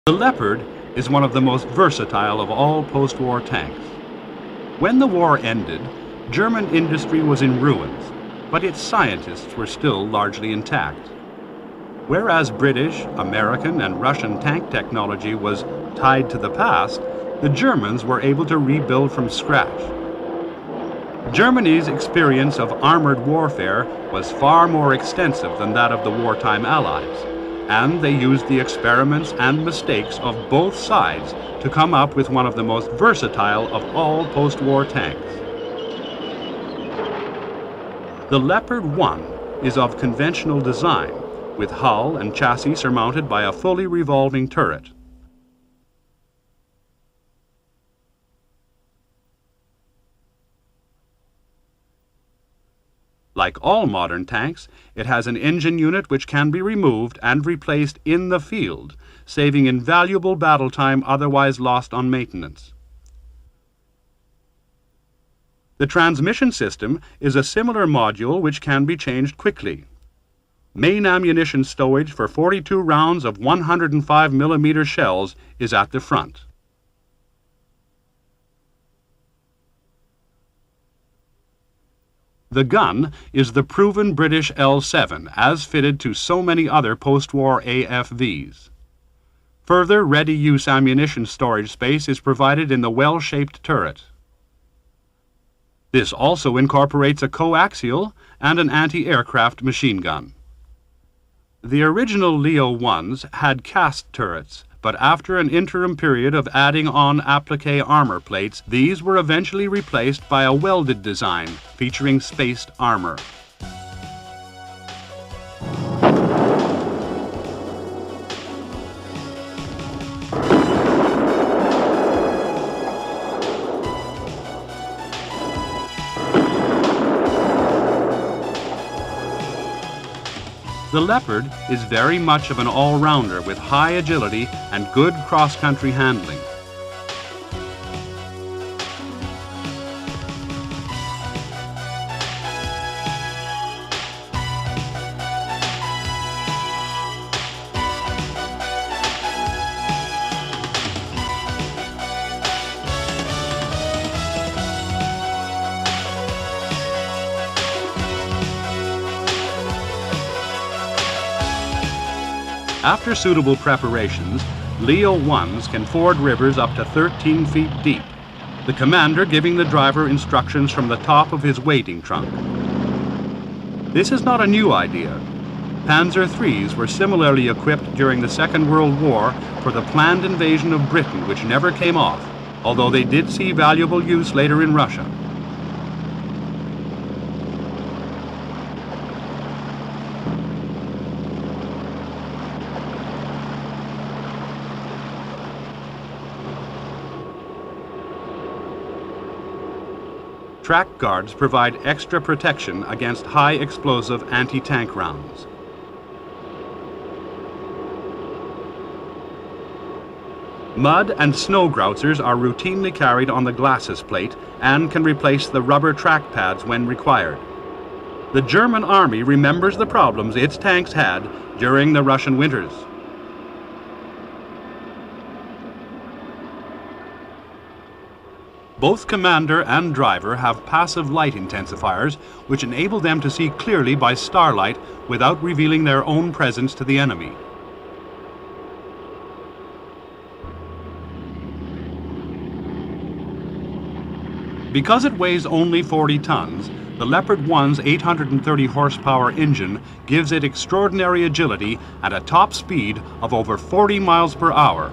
The Leopard is one of the most versatile of all post-war tanks. When the war ended, German industry was in ruins, but its scientists were still largely intact. Whereas British, American, and Russian tank technology was tied to the past, the Germans were able to rebuild from scratch. Germany's experience of armored warfare was far more extensive than that of the wartime Allies, and they used the experiments and mistakes of both sides to come up with one of the most versatile of all post-war tanks. The Leopard 1 is of conventional design, with hull and chassis surmounted by a fully revolving turret. Like all modern tanks, it has an engine unit which can be removed and replaced in the field, saving invaluable battle time otherwise lost on maintenance. The transmission system is a similar module which can be changed quickly. Main ammunition stowage for 42 rounds of 105mm shells is at the front. The gun is the proven British L7, as fitted to so many other post-war AFVs. Further ready-use ammunition storage space is provided in the well-shaped turret. This also incorporates a coaxial and an anti-aircraft machine gun. The original Leo 1s had cast turrets, but after an interim period of adding on applique armor plates, these were eventually replaced by a welded design featuring spaced armor. The Leopard is very much of an all-rounder with high agility and good cross-country handling. After suitable preparations, Leo 1s can ford rivers up to 13 feet deep, the commander giving the driver instructions from the top of his wading trunk. This is not a new idea. Panzer IIIs were similarly equipped during the Second World War for the planned invasion of Britain, which never came off, although they did see valuable use later in Russia. Track guards provide extra protection against high explosive anti-tank rounds. Mud and snow groutsers are routinely carried on the glacis plate and can replace the rubber track pads when required. The German army remembers the problems its tanks had during the Russian winters. Both commander and driver have passive light intensifiers which enable them to see clearly by starlight without revealing their own presence to the enemy. Because it weighs only 40 tons, the Leopard 1's 830 horsepower engine gives it extraordinary agility at a top speed of over 40 miles per hour.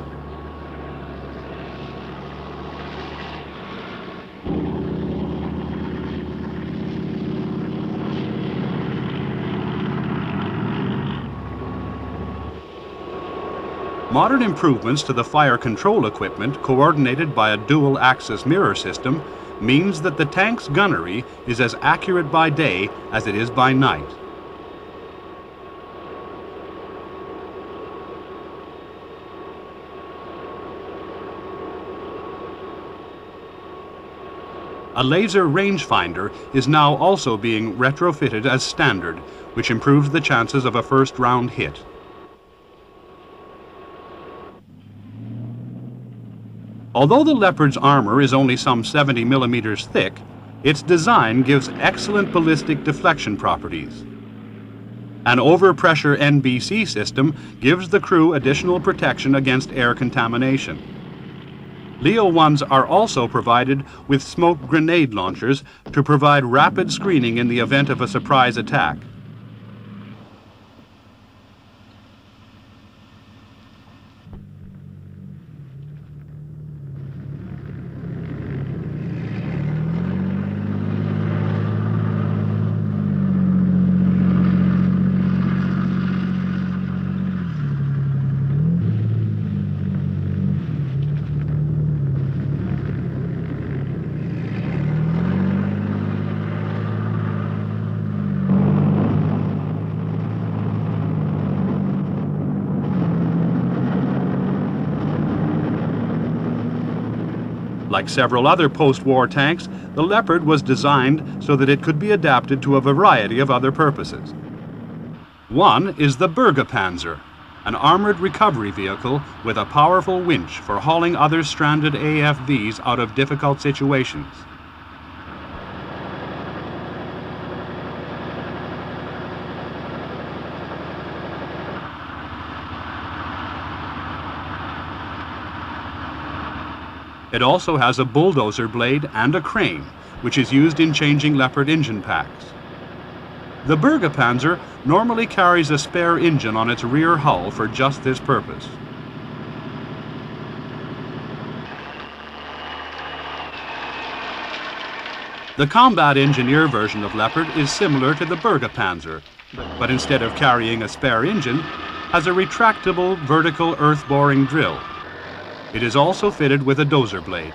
Modern improvements to the fire control equipment, coordinated by a dual-axis mirror system, means that the tank's gunnery is as accurate by day as it is by night. A laser rangefinder is now also being retrofitted as standard, which improves the chances of a first-round hit. Although the Leopard's armor is only some 70 millimeters thick, its design gives excellent ballistic deflection properties. An overpressure NBC system gives the crew additional protection against air contamination. Leo 1s are also provided with smoke grenade launchers to provide rapid screening in the event of a surprise attack. Like several other post-war tanks, the Leopard was designed so that it could be adapted to a variety of other purposes. One is the Panzer, an armored recovery vehicle with a powerful winch for hauling other stranded AFVs out of difficult situations. It also has a bulldozer blade and a crane, which is used in changing Leopard engine packs. The Panzer normally carries a spare engine on its rear hull for just this purpose. The combat engineer version of Leopard is similar to the Panzer, but instead of carrying a spare engine, has a retractable vertical earth-boring drill. It is also fitted with a dozer blade.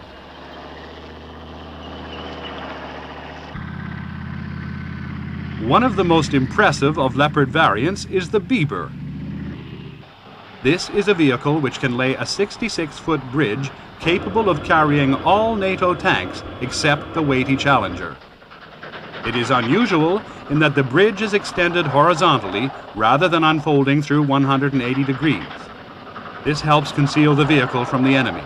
One of the most impressive of Leopard variants is the Beaver. This is a vehicle which can lay a 66-foot bridge capable of carrying all NATO tanks except the weighty Challenger. It is unusual in that the bridge is extended horizontally rather than unfolding through 180 degrees. This helps conceal the vehicle from the enemy.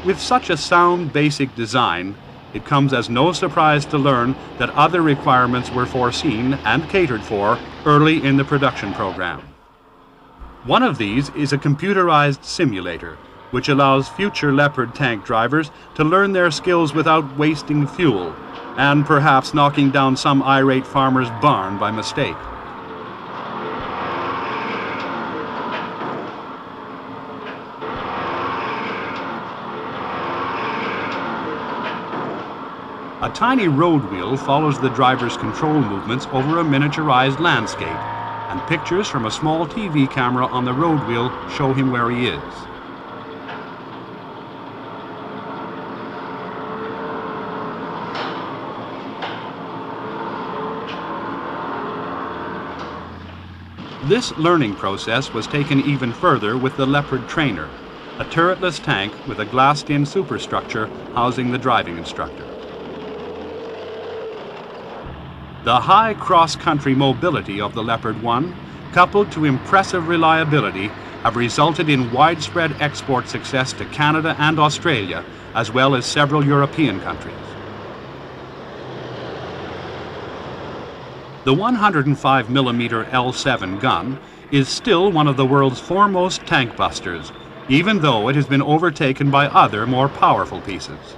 With such a sound basic design, it comes as no surprise to learn that other requirements were foreseen and catered for early in the production program. One of these is a computerized simulator, which allows future Leopard tank drivers to learn their skills without wasting fuel, and perhaps knocking down some irate farmer's barn by mistake. A tiny road wheel follows the driver's control movements over a miniaturized landscape, and pictures from a small TV camera on the road wheel show him where he is. This learning process was taken even further with the Leopard Trainer, a turretless tank with a glassed-in superstructure housing the driving instructor. The high cross-country mobility of the Leopard 1, coupled to impressive reliability, have resulted in widespread export success to Canada and Australia, as well as several European countries. The 105mm L7 gun is still one of the world's foremost tank busters, even though it has been overtaken by other more powerful pieces.